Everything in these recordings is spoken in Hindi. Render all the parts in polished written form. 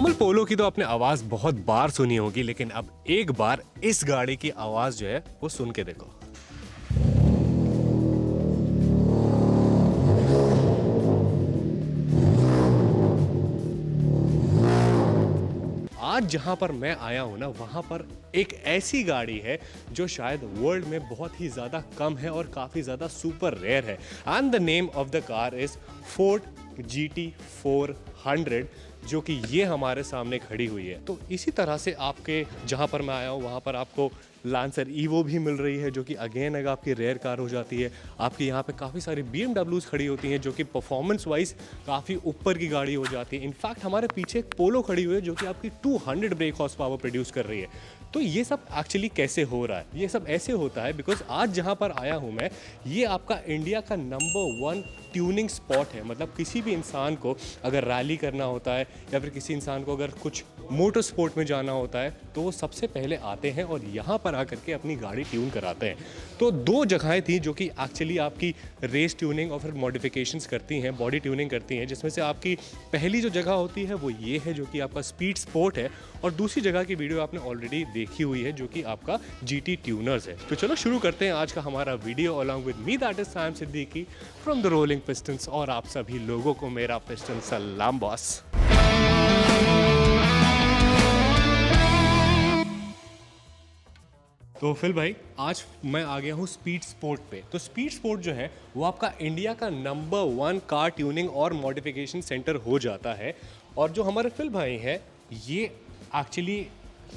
नॉर्मल पोलो की तो आपने आवाज बहुत बार सुनी होगी, लेकिन अब एक बार इस गाड़ी की आवाज जो है वो सुन के देखो। आज जहां पर मैं आया हूं ना, वहां पर एक ऐसी गाड़ी है जो शायद वर्ल्ड में बहुत ही ज्यादा कम है और काफी ज्यादा सुपर रेयर है। And the name of the car is Ford GT400, जो कि ये हमारे सामने खड़ी हुई है। तो इसी तरह से आपके जहां पर मैं आया हूं वहां पर आपको लांसर ईवो भी मिल रही है, जो कि अगेन अगर आपकी रेयर कार हो जाती है। आपकी यहाँ पे काफ़ी सारी BMWs खड़ी होती हैं जो कि परफॉर्मेंस वाइज काफ़ी ऊपर की गाड़ी हो जाती है। इनफैक्ट हमारे पीछे एक पोलो खड़ी हुई है जो कि आपकी 200 ब्रेक हॉर्स पावर प्रोड्यूस कर रही है। तो ये सब एक्चुअली कैसे हो रहा है? ये सब ऐसे होता है बिकॉज आज जहाँ पर आया हूँ मैं, ये आपका इंडिया का नंबर 1 ट्यूनिंग स्पॉट है। मतलब किसी भी इंसान को अगर रैली करना होता है या फिर किसी इंसान को अगर कुछ मोटर स्पोर्ट में जाना होता है तो वो सबसे पहले आते हैं और यहाँ पर आकर के अपनी गाड़ी ट्यून कराते हैं। तो 2 जगहें थी जो कि एक्चुअली आपकी रेस ट्यूनिंग और फिर मॉडिफिकेशंस करती हैं, बॉडी ट्यूनिंग करती हैं, जिसमें से आपकी पहली जो जगह होती है वो ये है जो कि आपका स्पीड स्पोर्ट है, और दूसरी जगह की वीडियो आपने ऑलरेडी देखी हुई है जो कि आपका GT ट्यूनर्स है। तो चलो शुरू करते हैं आज का हमारा video along with me, that is Sam Siddiqui from the rolling pistons, और आप सभी लोगों को मेरा पिस्टन सलाम बॉस। तो फिल भाई, आज मैं आ गया हूँ स्पीड स्पोर्ट पे। तो स्पीड स्पोर्ट जो है वो आपका इंडिया का नंबर 1 कार ट्यूनिंग और मॉडिफिकेशन सेंटर हो जाता है। और जो हमारे फिल भाई हैं ये एक्चुअली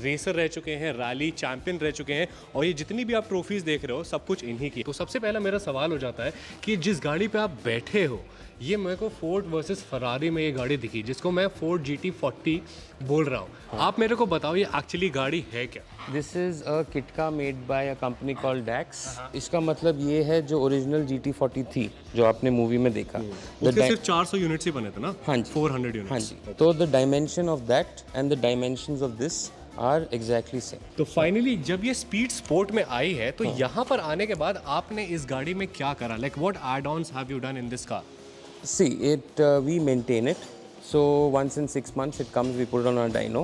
रेसर रह चुके हैं, रैली चैंपियन रह चुके हैं, और ये जितनी भी आप ट्रॉफीज देख रहे हो सब कुछ इन्हीं की। तो सबसे पहला मेरा सवाल हो जाता है कि जिस गाड़ी पे आप बैठे हो, ये मेरे को फोर्ड वर्सेस फरारी में ये गाड़ी दिखी जिसको मैं फोर्ड GT40 बोल रहा हूँ। आप मेरे को बताओ ये एक्चुअली गाड़ी है क्या? This is a kit car made by a company called Dax. इसका मतलब ये है जो ओरिजिनल GT40 थी जो आपने मूवी में देखा, उसके सिर्फ 400 यूनिट्स ही बने थे ना? हाँ जी, 400 यूनिट्स। हाँ जी। तो the dimension of that and the dimensions of this are exactly same. तो फाइनली जब ये स्पीड स्पोर्ट में आई है तो यहाँ पर आने के बाद आपने इस गाड़ी में क्या करा? Like what add-ons have you done in this car? See, we maintain it. So once in 6 months it comes, we put it on our dyno,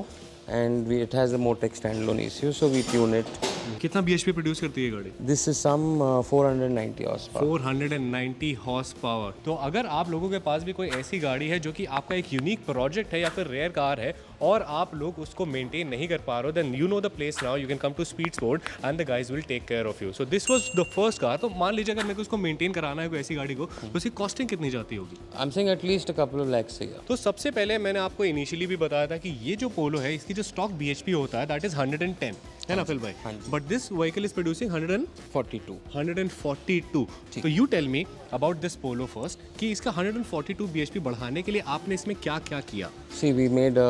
and it has a Motec standalone ECU, so we tune it. कितना BHP प्रोड्यूस करती है गाड़ी? This is some 490 horsepower. 490 horse power. तो अगर आप लोगों के पास भी कोई ऐसी गाड़ी है जो कि आपका एक यूनिक प्रोजेक्ट है या फिर रेयर कार है और आप लोग उसको मेंटेन नहीं कर पा रहे हो, then you know the place now, you can come to speed sport and the guys will take care of you. So this was the first car. तो मान लीजिए अगर मेरे को उसको मेंटेन कराना है कोई ऐसी गाड़ी को, तो उसकी कॉस्टिंग कितनी जाती होगी? I'm saying at least a couple of lakhs a year. तो सबसे पहले मैंने आपको इनिशियली भी बताया था कि ये जो पोलो है इसकी जो स्टॉक BHP होता है दैट इज 110 है ना फिल भाई? But this vehicle is producing 142। तो you tell me about this polo first कि इसका 142 BHP बढ़ाने के लिए आपने इसमें क्या क्या किया? See, we made a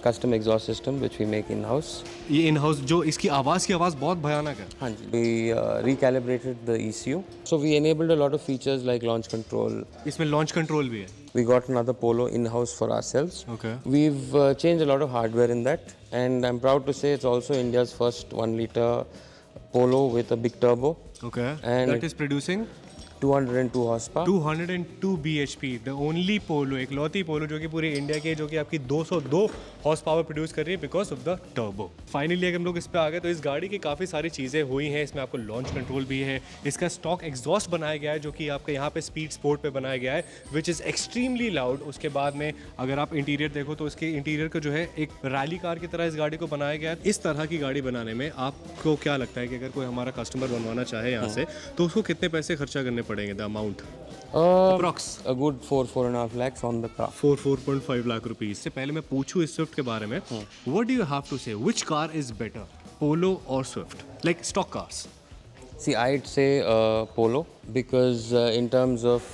custom exhaust system which we make in-house. ये इन हाउस जो इसकी आवाज़ बहुत भयानक है। हाँ जी। We recalibrated the ECU. So we enabled a lot of features like launch control. इसमें लॉन्च कंट्रोल भी है। We got another Polo in-house for ourselves. Okay. We've changed a lot of hardware in that, and I'm proud to say it's also India's first 1-liter Polo with a big turbo. Okay. And that is producing 202 horsepower. 202 BHP, the only पोलो, एक लौती पोलो जो कि पूरे इंडिया के जो कि आपकी 202 हॉर्स पावर प्रोड्यूस कर रही है because of the turbo. Finally अगर हम लोग इस पे आ गए तो इस गाड़ी की काफ़ी सारी चीज़ें हुई हैं। इसमें आपको लॉन्च कंट्रोल भी है, इसका स्टॉक एग्जॉस्ट बनाया गया है जो कि आपके यहाँ पे स्पीड स्पोर्ट पे बनाया गया है विच इज़ एक्सट्रीमली लाउड। उसके बाद में अगर आप इंटीरियर देखो तो इसके इंटीरियर को जो है एक रैली कार की तरह इस गाड़ी को बनाया गया है। इस तरह की गाड़ी बनाने में आपको क्या लगता है कि अगर कोई हमारा कस्टमर बनवाना चाहे यहाँ से तो उसको कितने पैसे खर्चा करने पड़ेंगे? The amount Approx. A good 4.5 lakhs on the car. 4.5 lakh rupees. इससे पहले मैं पूछूं इस स्विफ्ट के बारे में, what do you have to say, which car is better, polo और swift, like stock cars? See, I'd say Polo because in terms of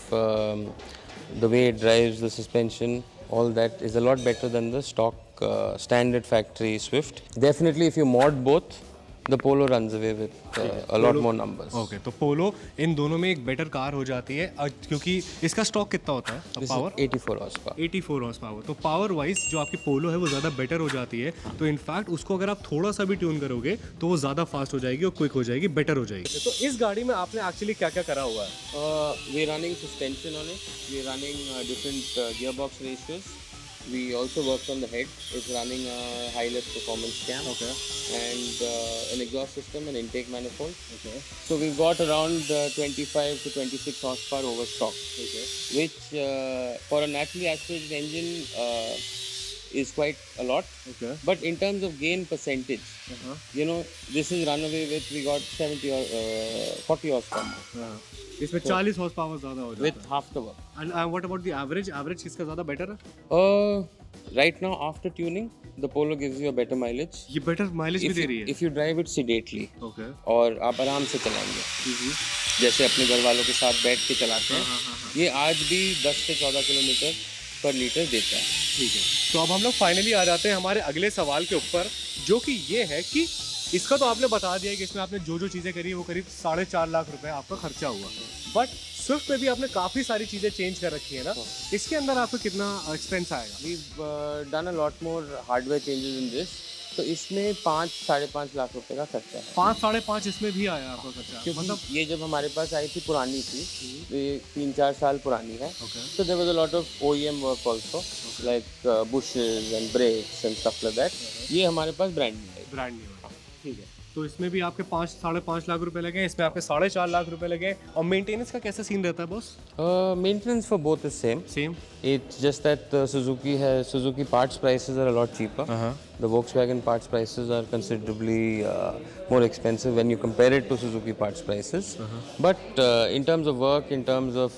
the way it drives, the suspension, all that is a lot better than the stock standard factory Swift. Definitely, if you mod both, the Polo runs away with a lot more numbers. Okay, तो पोलो इन दोनों में एक बेटर कार हो जाती है क्योंकि इसका स्टॉक कितना होता है? This power is 84 horsepower. 84 horse power. तो पावर वाइज जो आपकी पोलो है वो ज़्यादा बेटर हो जाती है। तो इनफैक्ट उसको अगर आप थोड़ा सा भी ट्यून करोगे तो वो ज़्यादा फास्ट हो जाएगी और क्विक हो जाएगी, बेटर हो जाएगी। तो इस गाड़ी में आपने एक्चुअली क्या क्या करा हुआ है? We're running suspension on it. We're running different gearbox ratios. We also worked on the head. It's running a high-lift performance cam. Okay. And an exhaust system and intake manifold. Okay. So we've got around 25 to 26 horsepower over stock, Okay. which for a naturally aspirated engine is quite a lot. Okay. But in terms of gain percentage, you know, this is run away with, we got 70 or 40 horsepower इसमें 40 हॉर्स पावर ज़्यादा हो with जाता half the work. है and what about the average average किसका ज़्यादा बेटर है Right now, after tuning, the Polo gives you a better mileage. ये बेटर माइलेज भी If दे you, रही है if you drive it sedately okay और आप आराम से चलाएंगे, जैसे अपने घर वालों के साथ बैठ के चलाते हैं, ये आज भी 10 से 14 किलोमीटर पर लीटर देता है. ठीक है तो अब हम लोग फाइनली आ जाते हैं हमारे अगले सवाल के ऊपर जो कि ये है कि इसका तो आपने बता दिया कि इसमें आपने जो चीज़ें करी वो करीब 4.5 लाख रुपए आपका खर्चा हुआ बट स्विफ्ट में भी आपने काफ़ी सारी चीज़ें चेंज कर रखी है ना इसके अंदर आपको कितना एक्सपेंस आएगा We've done a lot more hardware changes in this. तो इसमें 5-5.5 लाख रुपए का खर्चा है. 5-5.5 इसमें भी आया आपका खर्चा क्योंकि मतलब ये जब हमारे पास आई थी पुरानी थी, ये 3-4 साल पुरानी है. Okay. So there was a lot of OEM work also, like bushes and brakes and stuff like that. ये हमारे पास brand new है. ब्रांड न्यू है ठीक है तो इसमें भी आपके 5-5.5 लाख रुपए लगे इसमें आपके 4.5 लाख रुपए लगे और मेंटेनेंस का कैसा सीन रहता है boss Maintenance for both is same. Same It's just that Suzuki parts prices are a lot cheaper. The Volkswagen parts prices are considerably more expensive when you compare it to Suzuki parts prices. But in terms of work, in terms of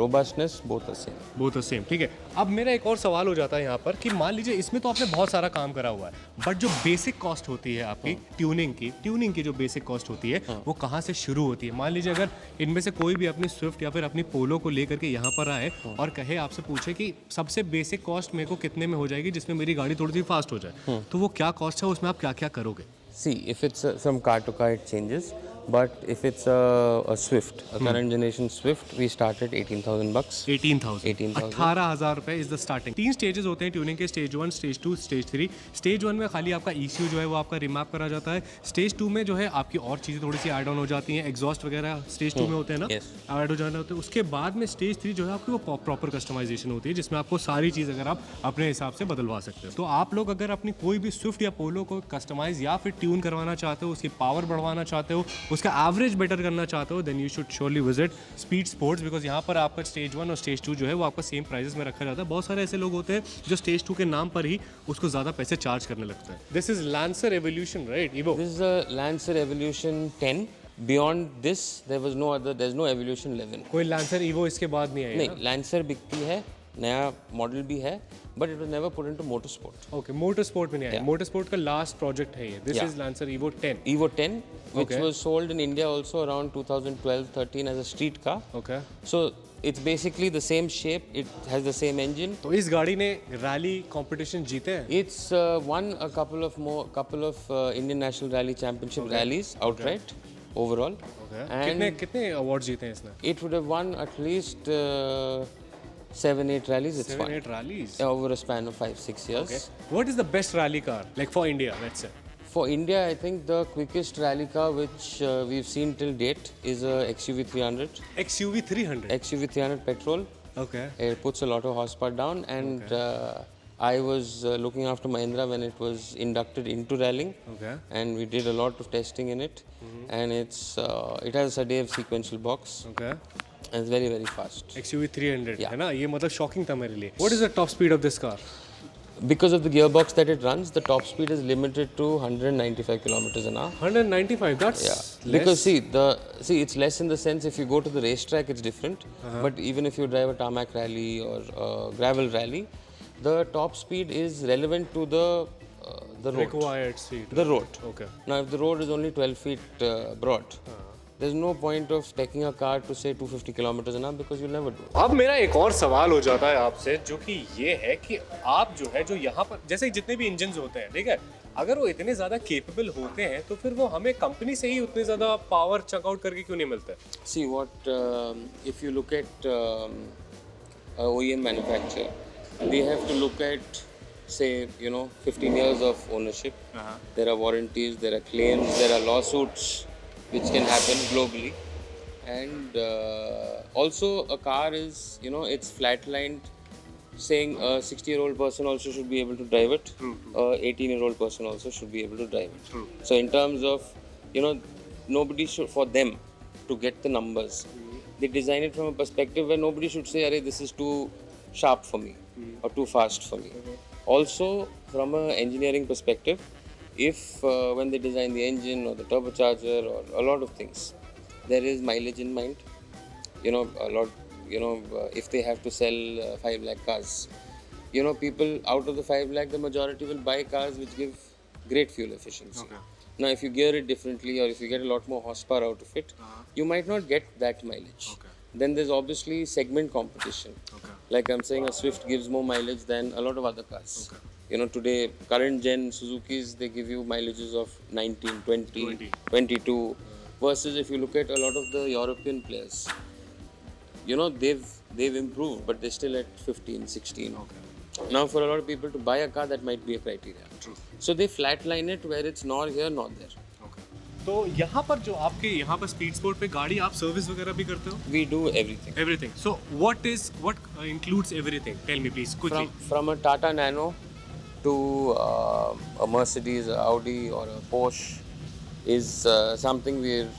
robustness, both are same. Both same ठीक है अब मेरा एक और सवाल हो जाता है यहाँ पर कि मान लीजिए इसमें तो आपने बहुत सारा काम करा हुआ है बट जो बेसिक कॉस्ट होती है आपकी ट्यूनिंग की जो बेसिक कॉस्ट होती है वो कहाँ से शुरू होती है मान लीजिए अगर इनमें से कोई भी अपनी स्विफ्ट या फिर अपनी पोलो को लेकर के यहाँ पर आए और कहे आपसे पूछे कि सबसे बेसिक कॉस्ट मेरे को कितने में हो जाएगी जिसमें मेरी गाड़ी थोड़ी सी फास्ट हो जाए तो वो क्या कॉस्ट है उसमें आप क्या क्या करोगे See, if it's from car to car, it changes. But if it's a Swift, a current generation Swift, we start at $18,000. 18,000 रुपए इज द स्टार्टिंग 3 स्टेजेस होते हैं ट्यूनिंग के स्टेज 1 स्टेज 2 स्टेज 3 स्टेज 1 में खाली आपका ECU जो है वो आपका रिमैप करा जाता है स्टेज 2 में जो है आपकी और चीज़ें थोड़ी सी ऐड ऑन हो जाती हैं एग्जॉस्ट वगैरह स्टेज 2 में होते हैं ना Yes. ऐड हो जाना होते हैं उसके बाद में स्टेज 3 जो है आपकी वो प्रॉपर कस्टमाइजेशन होती है जिसमें आपको सारी चीज़ अगर आप अपने हिसाब से बदलवा सकते हो तो आप लोग अगर अपनी कोई भी स्विफ्ट या पोलो को कस्टमाइज या फिर ट्यून करवाना चाहते हो उसकी पावर बढ़वाना चाहते हो उसका एवरेज बेटर करना चाहते हो then you should surely visit speed sports because यहाँ पर आपका स्टेज 1 और स्टेज 2 जो है वो आपका सेम प्राइसेस में रखा जाता है बहुत सारे ऐसे लोग होते हैं जो स्टेज 2 के नाम पर ही उसको ज़्यादा पैसे चार्ज करने लगते हैं this is Lancer Evolution right Evo This is a Lancer Evolution 10. Beyond this, there's no Evolution 11. कोई लैंसर इवो इसके बाद नहीं आई नहीं, Lancer बिकती है, नया मॉडल भी है, but it was never put into motorsport. Okay motor sport में नहीं आई Yeah. मोटर स्पोर्ट का लास्ट प्रोजेक्ट है ये this Yeah. Is Lancer Evo 10 Evo 10, which Okay. was sold in India also around 2012-13 as a street car. Okay So it's basically the same shape. It has the same engine. तो इस गाड़ी ने रैली कंपटीशन जीते हैं It's won a couple of Indian National Rally Championship rallies outright overall. कितने And कितने अवार्ड जीते हैं इसने it would have won at least 7-8 rallies. It's 7 fun. 8 rallies Over a span of 5-6 years. what is the best rally car like for India let's say For India, I think the quickest rally car which we've seen till date is a XUV 300. XUV 300 XUV 300 petrol. okay It puts a lot of horsepower down, and I was looking after Mahindra when it was inducted into rallying, okay and we did a lot of testing in it, and it has a Sadef sequential box, okay and it's very very fast. XUV 300 Yeah. है ना ये मतलब शॉकिंग था मेरे लिए what is the top speed of this car Because of the gearbox that it runs, the top speed is limited to 195 kilometers an hour. 195 that's Yeah, less. because see it's less in the sense if you go to the racetrack it's different, but even if you drive a tarmac rally or a gravel rally, the top speed is relevant to the road. required speed The road. okay Now, if the road is only 12 feet broad, there's no point of taking a car to say 250 kilometers an hour because you'll never do it. अब मेरा एक और सवाल हो जाता है आपसे जो कि ये है कि आप जो है जो यहाँ पर जैसे जितने भी इंजन होते हैं ठीक है अगर वो इतने ज़्यादा केपेबल होते हैं तो फिर वो हमें कंपनी से ही उतने ज़्यादा पावर चेकआउट करके क्यों नहीं मिलते See what if you look at a OEM manufacturer, they have to look at say 15 years of ownership. There are warranties, there are claims, there are lawsuits which can happen globally, and also a car is it's flatlined saying a 60-year-old person also should be able to drive it. A 18-year-old person also should be able to drive it. So in terms of, you know, nobody should, for them to get the numbers, they design it from a perspective where nobody should say, "Arey, this is too sharp for me or too fast for me." Also, from an engineering perspective, if when they design the engine or the turbocharger or a lot of things, there is mileage in mind. You know, a lot. You know, if they have to sell 5 lakh cars, you know, people out of the 5 lakh, the majority will buy cars which give great fuel efficiency. Okay. Now, if you gear it differently or if you get a lot more horsepower out of it, you might not get that mileage. Okay. Then there's obviously segment competition. Okay. Like I'm saying, a Swift gives more mileage than a lot of other cars. Okay. You know, today, current gen Suzuki's, they give you mileages of 19, 20, 20. 22. Versus if you look at a lot of the European players, you know, they've improved, but they're still at 15, 16. Okay. Now, for a lot of people to buy a car, that might be a criteria. True. So they flatline it where it's nor here nor there. Okay. तो यहाँ पर जो आपके यहाँ पर स्पीड स्पोर्ट पे गाड़ी आप सर्विस वगैरह भी करते हो? We do everything. Everything. So what includes everything? Tell me please. quickly. From a Tata Nano to a Mercedes, a Audi or a Porsche is something we're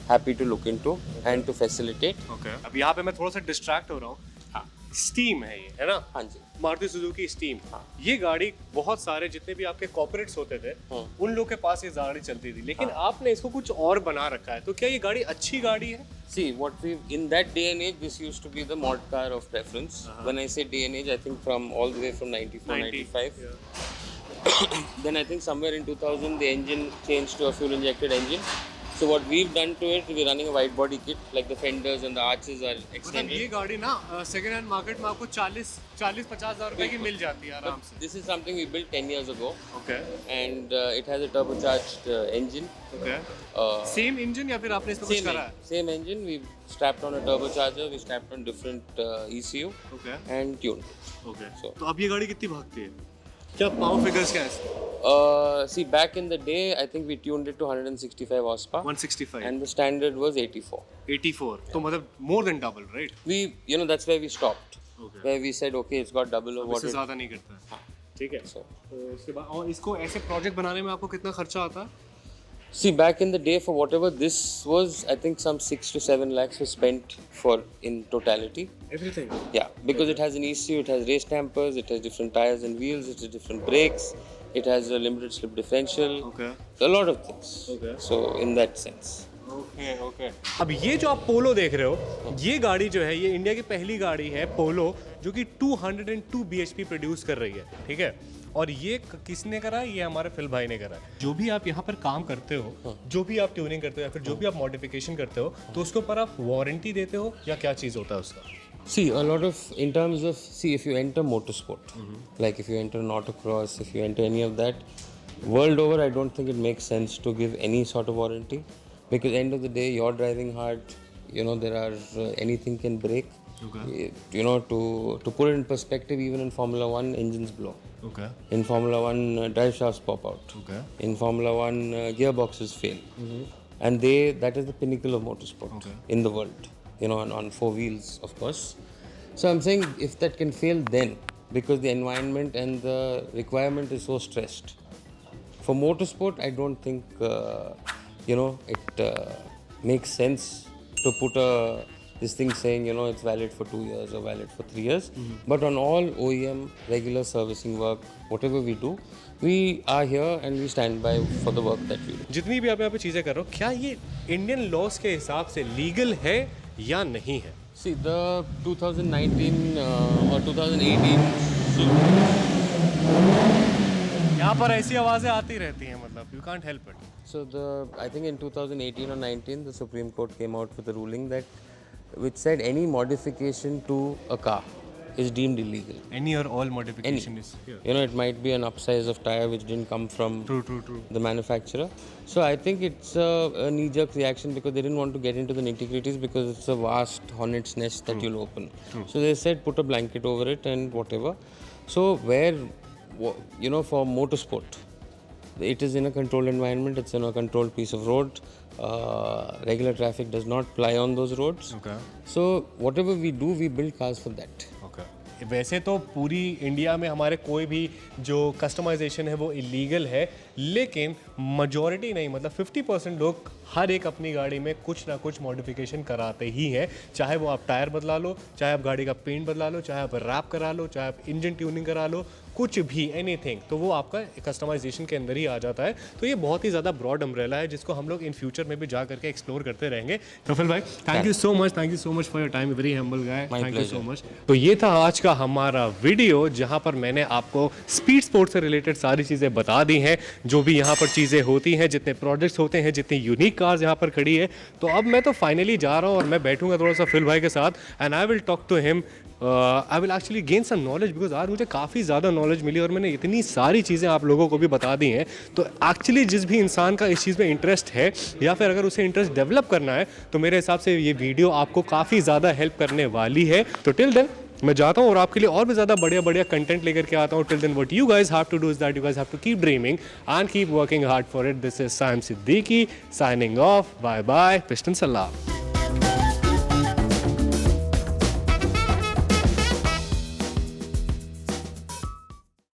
happy to look into and to facilitate. Okay. अब यहाँ पे मैं थोड़ा सा डिस्ट्रैक्ट हो रहा हूँ. हाँ. स्टीम है ये, है ना? हाँ जी. Maruti Suzuki steam. हाँ. ये गाड़ी बहुत सारे जितने भी आपके कॉर्पोरेट्स होते थे, उन लोग के पास ये गाड़ी चलती थी. लेकिन आपने इसको कुछ और बना रखा है. तो क्या ये गाड़ी अच्छी गाड़ी है? See, what we in that day and age, this used to be the mod car of preference. When I say day and age, I think from all the way from 94, 95. Yeah. Then I think somewhere in 2000, the engine changed to a fuel-injected engine. So what we've done to it, we're running a wide body kit, like the fenders and the arches are मतलब extended. ये गाड़ी ना सेकंड हैंड मार्केट में आपको 40-50,000 रुपए की मिल जाती है आराम से. This is something we built 10 years ago, Okay. and it has a turbocharged engine. Okay. Uh, same engine या फिर आपने इसमें कुछ करा है? same engine. We've strapped on a turbocharger. We strapped on different ECU Okay. and tuned. Okay. So- तो अब ये गाड़ी कितनी भागती है? क्या पावर फिगर्स क्या है? See, back in the day, I think we tuned it to 165 horsepower, 165. and the standard was 84. 84. तो मतलब more than double, right? We, you know, that's where we stopped. Okay. Where we said, okay, it's got double of what इससे it. ज़्यादा नहीं करता है. हाँ. ठीक है. So, तो इसके बाद और इसको ऐसे प्रोजेक्ट बनाने में आपको कितना खर्चा आता है? see, back in the day, for whatever this was, I think some 6 to 7 lakhs was spent for in totality. Everything. Yeah, because it has an ECU, it has race dampers, it has different tires and wheels, it has different brakes, it has a limited slip differential, Okay. a lot of things. Okay. So, in that sense. Okay okay. अब ये जो आप पोलो देख रहे हो, ये गाड़ी जो है ये इंडिया की पहली गाड़ी है पोलो जो कि 202 bhp प्रोड्यूस कर रही है. ठीक है. और ये किसने करा है? ये हमारे फिल भाई ने करा है. जो भी आप यहाँ पर काम करते हो, जो भी आप ट्यूनिंग करते हो या फिर जो भी आप मॉडिफिकेशन करते हो, तो उसके ऊपर आप वारंटी देते हो या क्या चीज़ होता है उसका? See, a lot of, in terms of, see, if you enter motorsport, like if you enter an autocross, if you enter any of that, world over, I don't think it makes sense to give any sort of warranty. Because end of the day, you're driving hard, you know, there are, anything can break. Okay. You know, to put it in perspective, even in Formula 1, engines blow. Okay. In Formula 1, drive shafts pop out. Okay. In Formula 1, gearboxes fail. And that is the pinnacle of motorsport Okay. in the world. You know, on 4 wheels, of course. So I'm saying if that can fail, then because the environment and the requirement is so stressed. For motorsport, I don't think you know it makes sense to put this thing saying, you know, it's valid for 2 years or valid for 3 years. But on all OEM regular servicing work, whatever we do, we are here and we stand by for the work that we do. जितनी भी आप यहाँ पे चीज़ें कर रहे हो, क्या ये इंडियन लॉस के हिसाब से लीगल है या नहीं है? See, the 2019 or 2018 यहाँ पर ऐसी आवाज़ें आती रहती हैं, मतलब you can't help it. So I think in 2018 or 19, the Supreme Court came out with a ruling which said any modification to a car is deemed illegal. Any or all modification is here. You know, it might be an upsize of tire which didn't come from True. the manufacturer. So I think it's a knee-jerk reaction because they didn't want to get into the nitty-gritties because it's a vast hornet's nest that you'll open. So they said put a blanket over it and whatever. So you know, for motorsport, it is in a controlled environment, it's in a controlled piece of road. Regular traffic does not ply on those roads. Okay. So whatever we do, we build cars for that. Okay. वैसे तो पूरी इंडिया में हमारे कोई भी जो कस्टमाइजेशन है वो इलीगल है, लेकिन मजॉरिटी नहीं, मतलब 50% लोग हर एक अपनी गाड़ी में कुछ ना कुछ मॉडिफिकेशन कराते ही हैं। चाहे वो आप टायर बदला लो, चाहे आप गाड़ी का पेंट बदला लो, चाहे आप रैप करा लो, चाहे आप इंजन ट्यूनिंग करा लो, कुछ भी एनीथिंग, तो वो आपका कस्टमाइजेशन के अंदर ही आ जाता है। तो ये बहुत ही ज़्यादा ब्रॉड अम्ब्रेला है जिसको हम लोग इन फ्यूचर में भी जा करके एक्सप्लोर करते रहेंगे। प्रफुल भाई, thank you so much for your time, very humble guy, thank you so much. तो ये था आज का हमारा वीडियो जहाँ पर मैंने आपको स्पीड स्पोर्ट्स से रिलेटेड सारी चीज़ें बता दी हैं, जो भी यहाँ पर चीज़ें होती हैं, जितने प्रोजेक्ट्स होते हैं, जितनी यूनिक कार्स यहाँ पर खड़ी है। तो अब मैं तो फाइनली जा रहा हूँ और मैं बैठूंगा थोड़ा सा फिल भाई के साथ and I will talk to him. I will actually gain some knowledge because आज मुझे काफ़ी ज़्यादा नॉलेज मिली और मैंने इतनी सारी चीज़ें आप लोगों को भी बता दी हैं। तो एक्चुअली जिस भी इंसान का इस चीज़ में इंटरेस्ट है या फिर अगर उसे इंटरेस्ट डेवलप करना है, तो मेरे हिसाब से ये वीडियो आपको काफ़ी ज़्यादा हेल्प करने वाली है। तो टिल देन मैं जाता हूँ और आपके लिए और भी ज़्यादा बढ़िया कंटेंट लेकर के आता हूँ। Till then what you guys have to do is that you guys have to keep dreaming and keep working hard for it. This is Saim Siddiqui signing off. Bye bye, piston सलाम।